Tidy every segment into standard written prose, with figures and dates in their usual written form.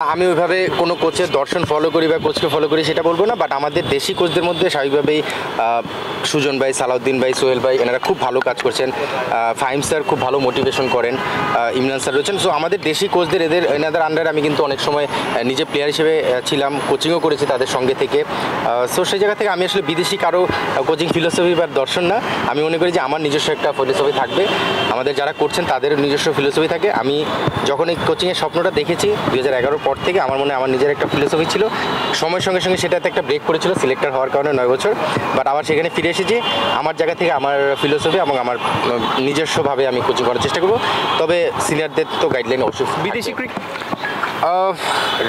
আমি ওইভাবে কোনো কোচের দর্শন ফলো করি বা কোচকে ফলো করি সেটা বলবো না, বাট আমাদের দেশি কোচদের মধ্যে স্বাভাবিকভাবেই সুজন ভাই, সালাউদ্দিন ভাই, সোহেল ভাই এনারা খুব ভালো কাজ করছেন। ফাহিম স্যার খুব ভালো মোটিভেশন করেন, ইমরান স্যার রয়েছেন। সো আমাদের দেশি কোচদের এনাদের আন্ডারে আমি কিন্তু অনেক সময় নিজে প্লেয়ার হিসেবে ছিলাম, কোচিংও করেছি তাদের সঙ্গে থেকে। সো সেই জায়গা থেকে আমি আসলে বিদেশি কারো কোচিং ফিলোসফি বা দর্শন না, আমি মনে করি যে আমার নিজস্ব একটা ফিলোসফি থাকবে, আমাদের যারা করছেন তাদের নিজস্ব ফিলোসফি থাকে। আমি যখন এই কোচিংয়ের স্বপ্নটা দেখেছি 2011 পর থেকে আমার মনে আমার নিজের একটা ফিলোসফি ছিল, সময়ের সঙ্গে সঙ্গে সেটাতে একটা ব্রেক করেছিল সিলেক্টর হওয়ার কারণে 9 বছর, বাট আবার সেখানে ফিরে এসেছি আমার জায়গা থেকে, আমার ফিলোসফি এবং আমার নিজস্বভাবে আমি কোচিং করার চেষ্টা করব। তবে সিনিয়রদের তো গাইডলাইন অবশ্যই। বিদেশি ক্রিকেট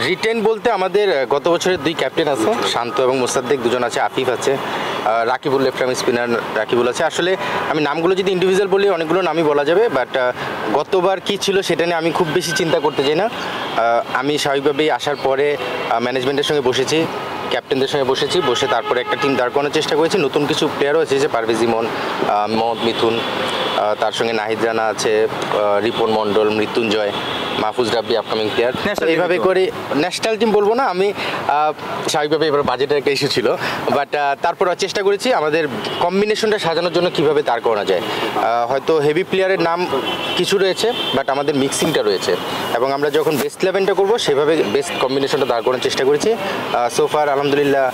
রিটেন বলতে আমাদের গত বছরের 2 ক্যাপ্টেন আছে, শান্ত এবং মোসাদ্দেক, দুজন আছে, আফিফ আছে, Rakibul left arm spinner Rakibul আছে। আসলে আমি নামগুলো যদি ইন্ডিভিজুয়াল বলি অনেকগুলো নামই বলা যাবে, বাট গতবার কি ছিল সেটা নিয়ে আমি খুব বেশি চিন্তা করতে চাই না। আমি স্বাভাবিকভাবেই আসার পরে ম্যানেজমেন্টের সঙ্গে বসেছি, ক্যাপ্টেনদের সঙ্গে বসে তারপরে একটা টিম দাঁড় করানোর চেষ্টা করেছি। নতুন কিছু প্লেয়ারও আছে, যে পারভেজ ইমন, মোহাম্মদ মিথুন, তার সঙ্গে নাহিদ রানা আছে, রিপন মণ্ডল, মৃত্যুঞ্জয়, মাহফুজ রাব্বি আপকামিং প্লেয়ার। এইভাবে করে ন্যাশনাল টিম বলবো না আমি, স্বাভাবিকভাবে এবার বাজেটের একটা ইস্যু ছিল, বাট তারপর চেষ্টা করেছি আমাদের কম্বিনেশনটা সাজানোর জন্য কীভাবে দাঁড় করানো যায়। হয়তো হেভি প্লেয়ারের নাম কিছু রয়েছে, বাট আমাদের মিক্সিংটা রয়েছে, এবং আমরা যখন বেস্ট 11টা করবো সেভাবে বেস্ট কম্বিনেশনটা দাঁড় করানোর চেষ্টা করেছি। সোফার আলহামদুলিল্লাহ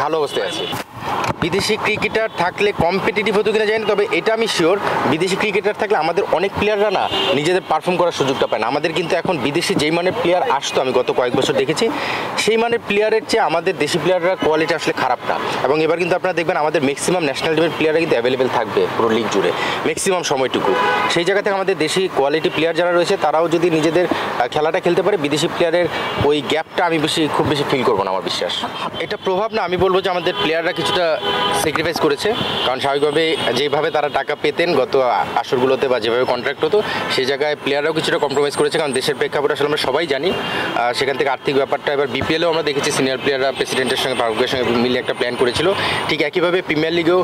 ভালো অবস্থায় আছে। বিদেশি ক্রিকেটার থাকলে কম্পিটিটিভ হতো কিনা জানি না, তবে এটা আমি শিওর বিদেশি ক্রিকেটার থাকলে আমাদের অনেক প্লেয়াররা না নিজেদের পারফর্ম করার সুযোগটা পায় না। আমাদের কিন্তু এখন বিদেশি যেই মানের প্লেয়ার আসতো, আমি গত কয়েক বছর দেখেছি, সেই মানের প্লেয়ারের চেয়ে আমাদের দেশি প্লেয়াররা কোয়ালিটি আসলে খারাপ না। এবং এবার কিন্তু আপনারা দেখবেন আমাদের ম্যাক্সিমাম ন্যাশনাল টিমের প্লেয়াররা কিন্তু অ্যাভেলেবেল থাকবে পুরো লিগ জুড়ে ম্যাক্সিমাম সময়টুকু। সেই জায়গা থেকে আমাদের দেশি কোয়ালিটি প্লেয়ার যারা রয়েছে তারাও যদি নিজেদের খেলাটা খেলতে পারে, বিদেশি প্লেয়ারের ওই গ্যাপটা আমি খুব বেশি ফিল করবো না আমার বিশ্বাস। এটা প্রভাব না, আমি বলবো যে আমাদের প্লেয়াররা কিছুটা স্যাক্রিফাইস করেছে, কারণ স্বাভাবিকভাবে যেভাবে তারা টাকা পেতেন গত আসরগুলোতে বা যেভাবে কন্ট্রাক্ট হতো, সেই জায়গায় প্লেয়াররাও কিছুটা কম্প্রোমাইজ করেছে, কারণ দেশের প্রেক্ষাপট আসলে আমরা সবাই জানি। সেখান থেকে আর্থিক ব্যাপারটা এবার বিপিএলেও আমরা দেখেছি সিনিয়র প্লেয়াররা প্রেসিডেন্টের সঙ্গে ফারুকের সঙ্গে মিলে একটা প্ল্যান করেছিল, ঠিক একইভাবে প্রিমিয়ার লিগেও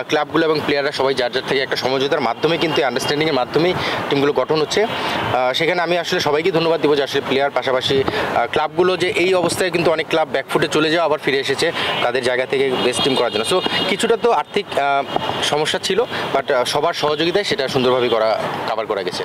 ক্লাবগুলো এবং প্লেয়াররা সবাই যার থেকে একটা সমঝোতার মাধ্যমে কিন্তু আন্ডারস্ট্যান্ডিংয়ের মাধ্যমেই টিমগুলো গঠন হচ্ছে। সেখানে আমি আসলে সবাইকে ধন্যবাদ দিব যে আসলে প্লেয়ার পাশাপাশি ক্লাবগুলো যে এই অবস্থায় কিন্তু অনেক ক্লাব ব্যাকফুটে চলে যাওয়া আবার ফিরে এসেছে তাদের জায়গা থেকে বেস্ট টিম করার জন্য। সো কিছুটা তো আর্থিক সমস্যা ছিল, বাট সবার সহযোগিতায় সেটা সুন্দরভাবে কাভার করা গেছে।